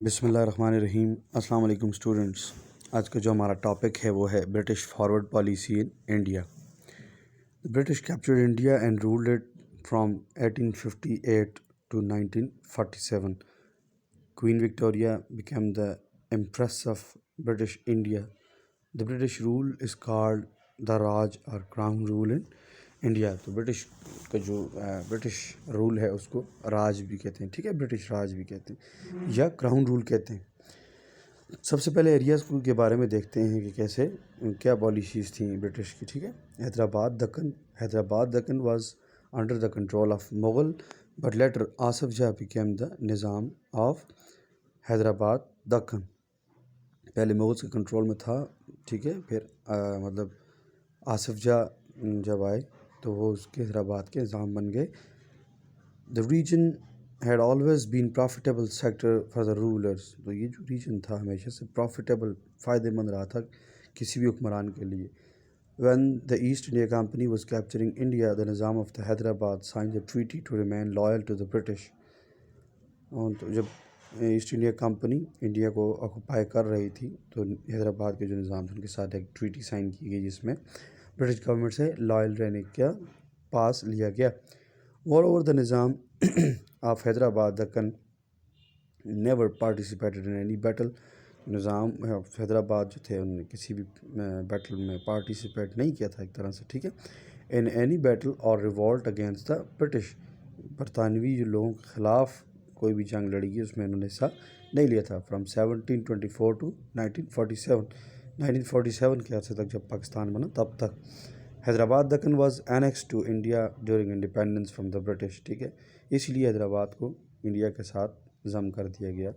बिस्मिल्लाहिर्रहमानिर्रहीम। अस्सलाम वालेकुम स्टूडेंट्स। आज का जो हमारा टॉपिक है वो है British forward policy in India. The British captured India and ruled it from 1858 to 1947. Queen Victoria became the Empress of British India. The British rule is called the Raj or Crown Rule in India. तो British का जो British rule है उसको राज भी कहते हैं, ठीक है, ब्रिटिश राज भी कहते हैं या क्राउन रूल कहते हैं। सबसे पहले एरियाज़ के बारे में देखते हैं कि कैसे क्या पॉलिसीज़ थी ब्रिटिश की, ठीक है। Hyderabad Deccan was under the control of Mughal but later Asaf Shah became the Nizam of Hyderabad Deccan. पहले मुग़ल के कंट्रोल में था, ठीक है, फिर मतलब आसफ शाह जब आए तो वो उसके हैदराबाद के निज़ाम बन गए। The region had always been profitable sector for the rulers. तो ये जो रीजन था हमेशा से प्रॉफिटेबल, फ़ायदेमंद रहा था किसी भी हुक्मरान के लिए। When the East India Company was capturing India, the Nizam of the Hyderabad signed a treaty to remain loyal to the British. और तो जब ईस्ट इंडिया कंपनी इंडिया को ऑक्यूपाई कर रही थी तो हैदराबाद के जो निज़ाम थे उनके साथ एक ट्रीटी साइन की गई जिसमें ब्रिटिश गवर्नमेंट से लॉयल रहने का पास लिया गया। Moreover the Nizam of Hyderabad Deccan never participated in any battle. Nizam Hyderabad जो थे उन्होंने किसी भी बैटल में पार्टिसिपेट नहीं किया था एक तरह से, ठीक है। इन एनी बैटल और रिवॉल्ट अगेंस्ट द ब्रिटिश, बरतानवी जो लोगों के ख़िलाफ़ कोई भी जंग लड़ी उसमें उन्होंने हिस्सा नहीं लिया था। फ्राम 1724 टू 1947 के अर्से तक जब पाकिस्तान बना तब तक। Hyderabad Deccan was annex to India during independence from the British, ठीक है। इसलिए हैदराबाद को इंडिया के साथ ज़म कर दिया गया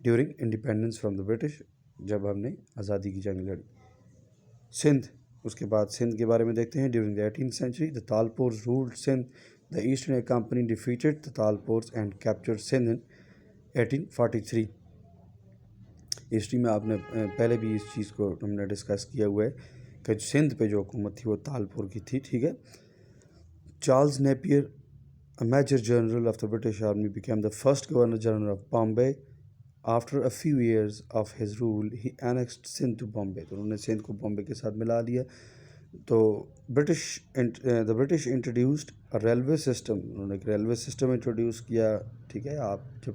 during independence from the British, जब हमने आज़ादी की जंग लड़ी। सिंध, उसके बाद सिंध के बारे में देखते हैं। During the 18th century the Talpurs ruled Sindh. The East India Company defeated the Talpurs and captured Sindh in 1843। History में आपने पहले भी इस चीज़ को हमने डिस्कस किया हुआ है कि सिंध पे जो हुकूमत थी वो तालपुर की थी, ठीक है। Charles Napier, a major general of the British Army, became the first Governor General of Bombay. After a few years of his rule, he annexed Sindh to Bombay. तो उन्होंने सिंध को बॉम्बे के साथ मिला लिया। तो the British introduced a railway system, उन्होंने एक रेलवे सिस्टम इंट्रोड्यूस किया, ठीक है। आप जब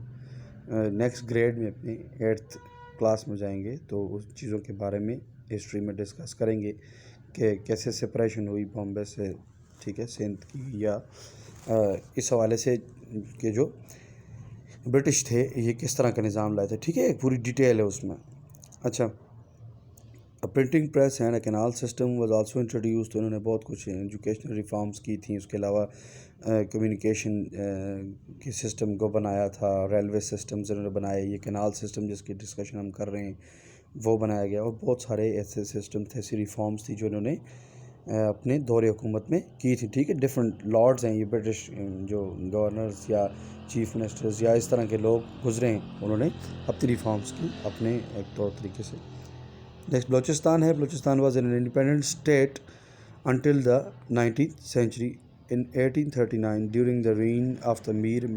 नेक्स्ट ग्रेड में अपनी 8th क्लास में जाएंगे तो उस चीज़ों के बारे में हिस्ट्री में डिस्कस करेंगे कि कैसे सेपरेशन हुई बॉम्बे से, ठीक है, सिंध की, या इस हवाले से कि जो ब्रिटिश थे ये किस तरह का निज़ाम लाए थे, ठीक है। एक पूरी डिटेल है उसमें। अच्छा, printing press and canal system was also introduce. तो उन्होंने बहुत कुछ एजुकेशनल रिफॉर्म्स की थी। उसके अलावा कम्युनिकेशन के सिस्टम को बनाया था, रेलवे सिस्टम्स उन्होंने बनाए, ये कैनाल सिस्टम जिसकी डिस्कशन हम कर रहे हैं वो बनाया गया, और बहुत सारे ऐसे सिस्टम थे, ऐसी रिफॉर्म्स थी जो उन्होंने अपने दौरे हुकूमत में की थी, ठीक है। डिफरेंट लॉर्ड्स हैं ये ब्रिटिश जो गवर्नर्स या चीफ मिनिस्टर्स या इस तरह के लोग गुजरे हैं, उन्होंने अपनी रिफॉर्म्स की अपने एक तौर तरीके से। नेक्स्ट बलूचिस्तान है। Balochistan was an independent state until the 19th century. In 1839 during the reign of the Mir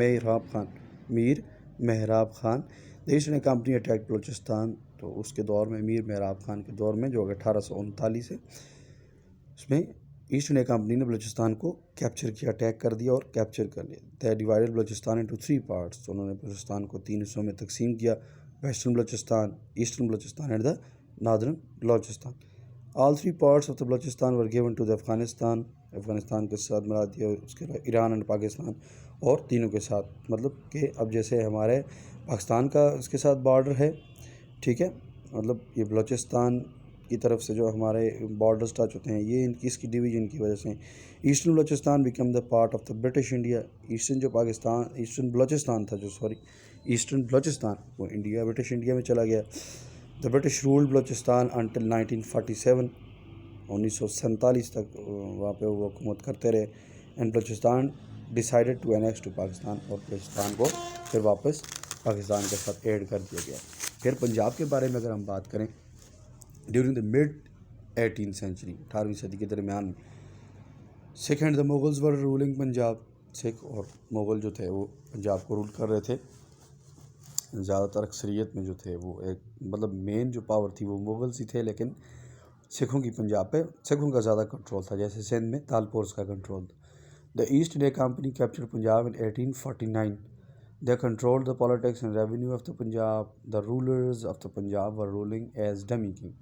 Mehrab Khan, the East India Company attacked Balochistan. तो उसके दौर में मीर मेहराब खान के दौर में जो 1839 है उसमें ईस्ट इंडिया कंपनी ने बलूचिस्तान को कैप्चर किया, अटैक कर दिया और कैप्चर कर लिया। They divided Balochistan into 3 parts. तो उन्होंने बलूचिस्तान को 3 हिस्सों में तकसीम किया, western Balochistan, eastern Balochistan and the northern Balochistan. All 3 parts of the Balochistan were given to the Afghanistan के साथ मिला दिया, उसके अलावा ईरान एंड पाकिस्तान, और तीनों के साथ, मतलब कि अब जैसे हमारे पाकिस्तान का इसके साथ बॉर्डर है, ठीक है, मतलब ये बलूचिस्तान की तरफ से जो हमारे बॉर्डर्स टच होते हैं ये इसकी डिवीज़न की वजह से eastern Balochistan become the part of the British India. Eastern Balochistan था जो ईस्टर्न बलूचिस्तान वो इंडिया, ब्रिटिश इंडिया में चला गया। The British ruled Balochistan until 1947, 1947 तक वहाँ पे वो हुकूमत करते रहे। And Balochistan decided to annex to Pakistan, और बलूचिस्तान को फिर वापस पाकिस्तान के साथ ऐड कर दिया गया। फिर पंजाब के बारे में अगर हम बात करें, during the mid 18th century, 18वीं सदी के दरमियान में, Sikh and the Mughals were ruling Punjab. Sikh और मुग़ल जो थे वो पंजाब को रूल कर रहे थे। زیادہ تر اکثریت میں جو تھے وہ ایک مطلب مین جو پاور تھی وہ مغلز ہی تھے، لیکن سکھوں کی پنجاب پہ سکھوں کا زیادہ کنٹرول تھا، جیسے سندھ میں تالپورس کا کنٹرول تھا۔ The East India Company capture Punjab in 1849. They controlled the politics and revenue of the Punjab. The rulers of the Punjab were ruling as dummy king.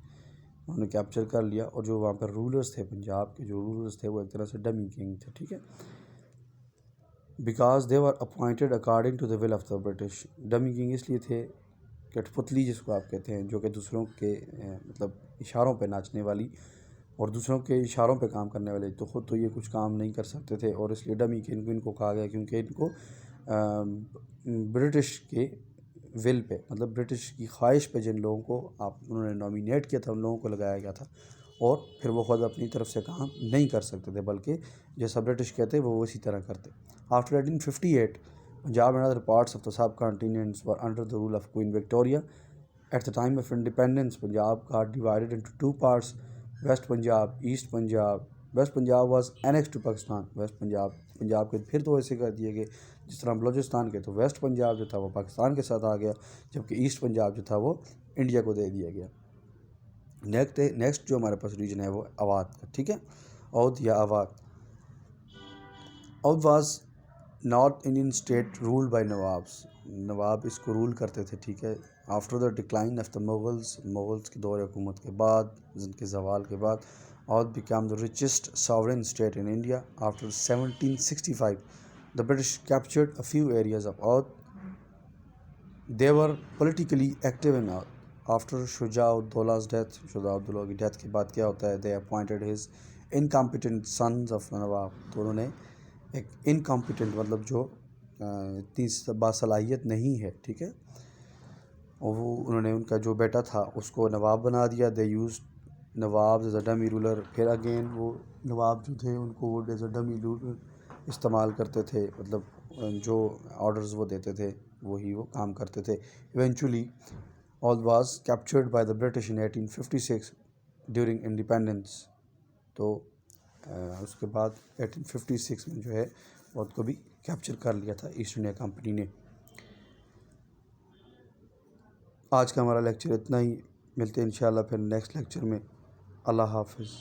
انہوں نے کیپچر کر لیا، اور جو وہاں پر رولرز تھے پنجاب کے، جو رولرز تھے وہ ایک طرح سے ڈمی کنگ تھے، ٹھیک ہے، because they were appointed according to the will of the British. Dummy king اس لیے تھے، کٹھ پتلی جس کو آپ کہتے ہیں، جو کہ دوسروں کے مطلب اشاروں پہ ناچنے والی اور دوسروں کے اشاروں پہ کام کرنے والے، تو خود تو یہ کچھ کام نہیں کر سکتے تھے، اور اس لیے ڈمی کنگ ان کو کہا گیا، کیونکہ ان کو برٹش کے ول پہ، مطلب برٹش کی خواہش پہ جن لوگوں کو انہوں نے نامینیٹ کیا تھا، ان لوگوں کو لگایا گیا تھا، اور پھر وہ خود اپنی طرف سے کام نہیں کر سکتے تھے، بلکہ جیسا برٹش کہتے وہ اسی طرح کرتے۔ After 1858 Punjab and other parts of the subcontinents were under the rule of Queen Victoria. At the time of independence, Punjab got divided into two parts: West Punjab, East Punjab. West Punjab was annexed to Pakistan. West Punjab کے پھر تو ایسے کر دیے گئے جس طرح بلوچستان کے، تو ویسٹ پنجاب جو تھا وہ پاکستان کے ساتھ آ گیا، جبکہ ایسٹ پنجاب جو تھا وہ انڈیا کو دے دیا گیا۔ نیکسٹ جو ہمارے پاس ریجن ہے وہ اودھ کا، ٹھیک ہے، اودھ یا Awadh. Awadh was North Indian state ruled by nawabs, nawab اس کو رول کرتے تھے، ٹھیک ہے۔ After the decline of the Mughals کے دور حکومت کے بعد، ان کے زوال کے بعد، Awadh become the richest sovereign state in India. After 1765, the British captured a few areas of Oudh. They were politically active in Oudh. After Shujaa ud Daula's death, شجاع الدولہ کی ڈیتھ کے بعد کیا ہوتا ہے، they appointed his incompetent sons of نواب، تو انہوں نے ایک انکمپیٹنٹ مطلب جو اتنی باصلاحیت نہیں ہے، ٹھیک ہے، اور وہ انہوں نے ان کا جو بیٹا تھا اس کو نواب بنا دیا۔ They use nawab as a dummy ruler, پھر اگین وہ نواب جو تھے ان کو وہ ایز اے ڈمی رولر استعمال کرتے تھے، مطلب جو آرڈرز وہ دیتے تھے وہی وہ کام کرتے تھے۔ Eventually Awadh was captured by the British in 1856 during independence, تو اس کے بعد 1856 میں جو ہے اودھ کو بھی کیپچر کر لیا تھا ایسٹ انڈیا کمپنی نے۔ آج کا ہمارا لیکچر اتنا ہی، ملتے ہیں انشاءاللہ پھر نیکسٹ لیکچر میں۔ اللہ حافظ۔